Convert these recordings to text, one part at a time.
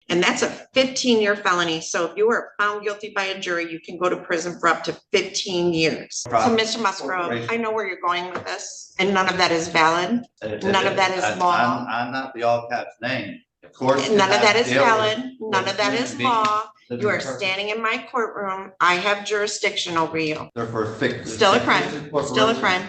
And that's a 15-year felony. So if you are found guilty by a jury, you can go to prison for up to 15 years. So Mr. Musgrove, I know where you're going with this, and none of that is valid. None of that is law. I'm not the all caps name. Of course. None of that is valid. None of that is law. You are standing in my courtroom. I have jurisdiction over you. Still a crime. Still a crime.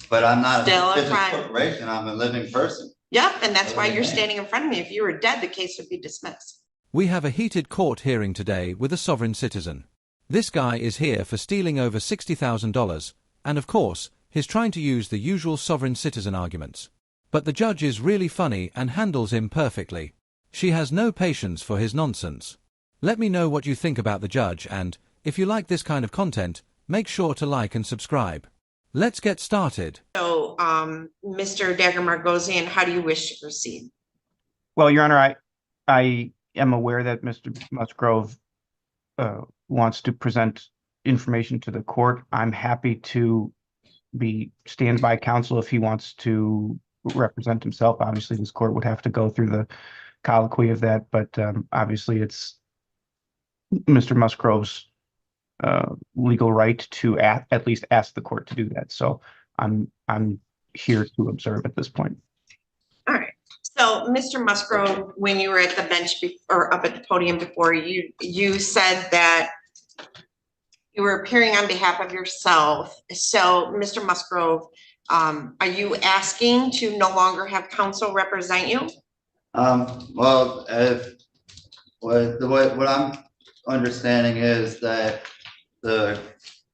But I'm not still a corporation. I'm a living person. Yep, and that's why you're standing in front of me. If you were dead, the case would be dismissed. We have a heated court hearing today with a sovereign citizen. This guy is here for stealing over $60,000, and of course, he's trying to use the usual sovereign citizen arguments. But the judge is really funny and handles him perfectly. She has no patience for his nonsense. Let me know what you think about the judge, and if you like this kind of content, make sure to like and subscribe. Let's get started. So, Mr. Dagger-Margosian, how do you wish to proceed? Well, Your Honor, I am aware that Mr. Musgrove wants to present information to the court. I'm happy to be standby counsel if he wants to represent himself. Obviously, this court would have to go through the colloquy of that, but obviously it's Mr. Musgrove's legal right to at least ask the court to do that. So I'm here to observe at this point. All right. So, Mr. Musgrove, when you were at the bench or up at the podium before, you said that you were appearing on behalf of yourself. So, Mr. Musgrove, are you asking to no longer have counsel represent you? Well, what I'm understanding is that the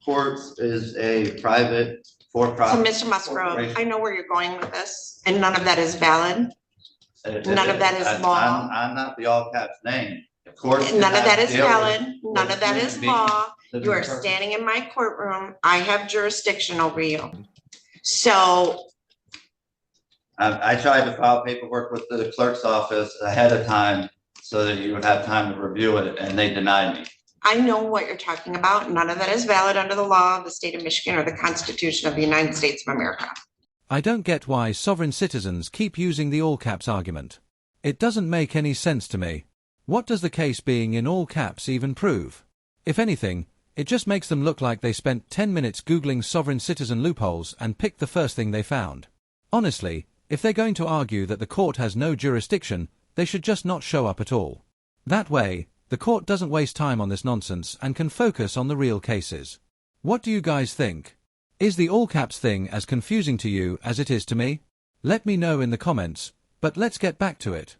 courts is a private for-profit. So, Mr. Musgrove, I know where you're going with this, and none of that is valid. None of that is law. I'm not the all caps name. Of course. None of that is valid. None of that is law. You are standing in my courtroom. I have jurisdiction over you. So I tried to file paperwork with the clerk's office ahead of time so that you would have time to review it, and they denied me. I know what you're talking about. None of that is valid under the law of the state of Michigan or the Constitution of the United States of America. I don't get why sovereign citizens keep using the all caps argument. It doesn't make any sense to me. What does the case being in all caps even prove? If anything, it just makes them look like they spent 10 minutes Googling sovereign citizen loopholes and picked the first thing they found. Honestly, if they're going to argue that the court has no jurisdiction, they should just not show up at all. That way, the court doesn't waste time on this nonsense and can focus on the real cases. What do you guys think? Is the all caps thing as confusing to you as it is to me? Let me know in the comments, but let's get back to it.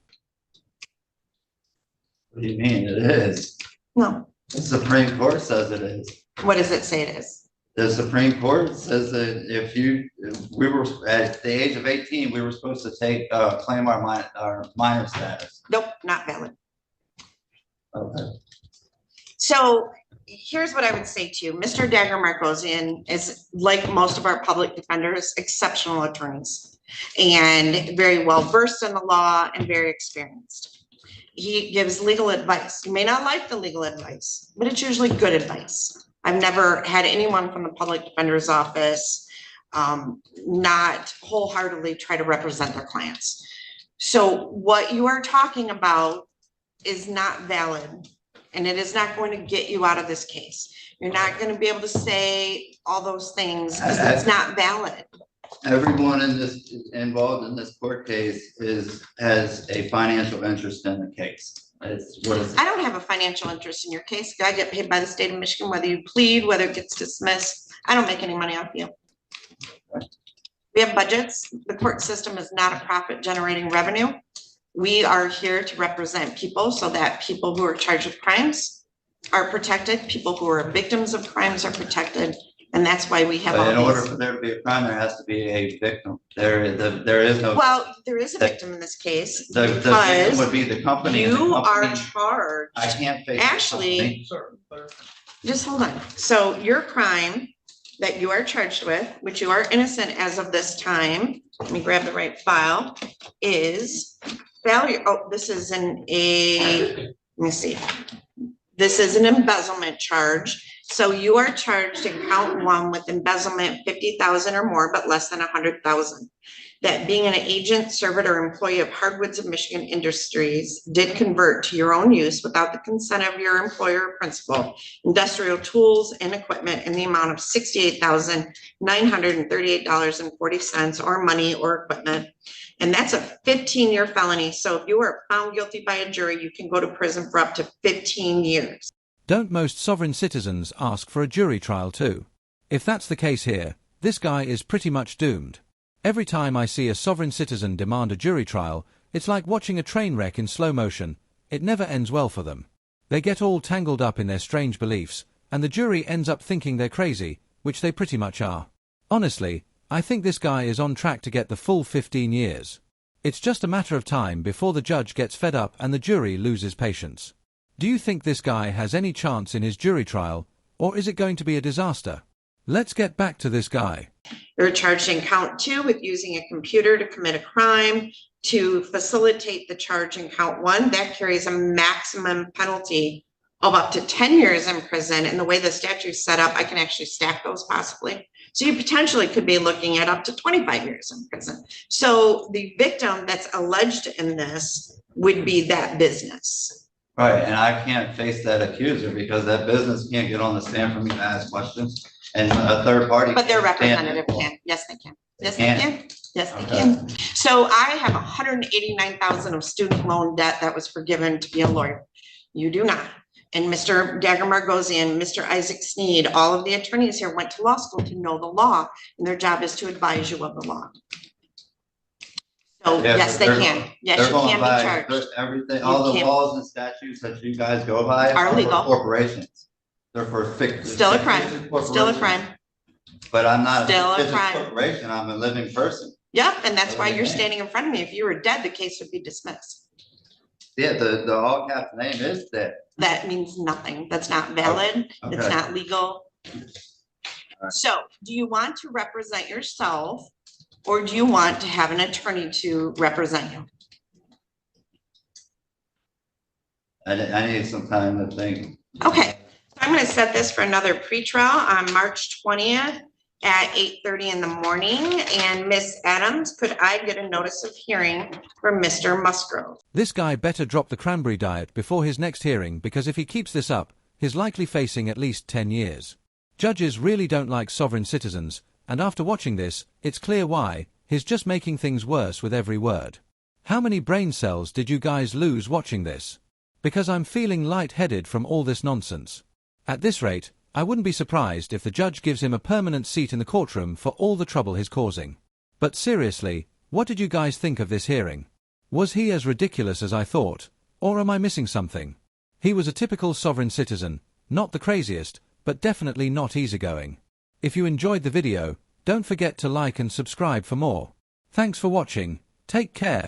What do you mean it is? No. The Supreme Court says it is. What does it say it is? The Supreme Court says that we were at the age of 18, we were supposed to claim our minor status. Nope, not valid. Okay. So here's what I would say to you. Mr. Dagger-Margosian is, like most of our public defenders, exceptional attorneys and very well versed in the law and very experienced. He gives legal advice. You may not like the legal advice, but it's usually good advice. I've never had anyone from the public defender's office not wholeheartedly try to represent their clients. So what you are talking about is not valid, and it is not going to get you out of this case. You're not going to be able to say all those things because it's not valid. Everyone involved in this court case has a financial interest in the case. I don't have a financial interest in your case. I get paid by the state of Michigan, whether you plead, whether it gets dismissed. I don't make any money off you. We have budgets. The court system is not a profit generating revenue. We are here to represent people so that people who are charged with crimes are protected. People who are victims of crimes are protected. And that's why we have. But in order for there to be a crime, there has to be a victim. There is no. Well, there is a victim in this case. The victim would be the company. You are charged. I can't face actually. Just hold on. So your crime that you are charged with, which you are innocent as of this time, let me grab the right file, is failure. Oh, this is let me see. This is an embezzlement charge. So you are charged in count one with embezzlement 50,000 or more, but less than 100,000. that being an agent, servant, or employee of Hardwoods of Michigan Industries did convert to your own use without the consent of your employer or principal industrial tools and equipment in the amount of $68,938.40 or money or equipment. And that's a 15-year felony. So if you are found guilty by a jury, you can go to prison for up to 15 years. Don't most sovereign citizens ask for a jury trial too? If that's the case here, this guy is pretty much doomed. Every time I see a sovereign citizen demand a jury trial, it's like watching a train wreck in slow motion. It never ends well for them. They get all tangled up in their strange beliefs, and the jury ends up thinking they're crazy, which they pretty much are. Honestly, I think this guy is on track to get the full 15 years. It's just a matter of time before the judge gets fed up and the jury loses patience. Do you think this guy has any chance in his jury trial, or is it going to be a disaster? Let's get back to this guy. You're charged in count 2 with using a computer to commit a crime. To facilitate the charge in count 1, that carries a maximum penalty of up to 10 years in prison. And the way the statute's set up, I can actually stack those possibly. So you potentially could be looking at up to 25 years in prison. So the victim that's alleged in this would be that business. Right, and I can't face that accuser because that business can't get on the stand for me to ask questions. And a third party. But their can't stand representative it. can. Yes, they can. Yes, They they can? can. Yes, they Okay. can. So I have 189,000 of student loan debt that was forgiven to be a lawyer. You do not. And Mr. Dagger Margosian, Mr. Isaac Sneed, all of the attorneys here went to law school to know the law, and their job is to advise you of the law. So Yeah, yes, but they they're can. Yes, They're you going can be by charged. everything, all the can't- laws and statutes that you guys go by Are for legal. corporations. They're for Still a crime. Still a crime. But I'm not Still a a business crime. corporation, I'm a living person. Yep, and that's why you're Okay. standing in front of me. If you were dead, the case would be dismissed. Yeah, the all caps name is that. That means nothing. That's not valid. It's Okay. not legal. right. So do you want to represent yourself or do you want to have an attorney to represent you? I need some time to think. Okay, so I'm gonna set this for another pretrial on March 20th at 8:30 in the morning. And Miss Adams, could I get a notice of hearing for Mr. Musgrove? This guy better drop the cranberry diet before his next hearing, because if he keeps this up, he's likely facing at least 10 years. Judges really don't like sovereign citizens, and after watching this, it's clear why. He's just making things worse with every word. How many brain cells did you guys lose watching this? Because I'm feeling lightheaded from all this nonsense. At this rate, I wouldn't be surprised if the judge gives him a permanent seat in the courtroom for all the trouble he's causing. But seriously, what did you guys think of this hearing? Was he as ridiculous as I thought, or am I missing something? He was a typical sovereign citizen, not the craziest, but definitely not easygoing. If you enjoyed the video, don't forget to like and subscribe for more. Thanks for watching, take care.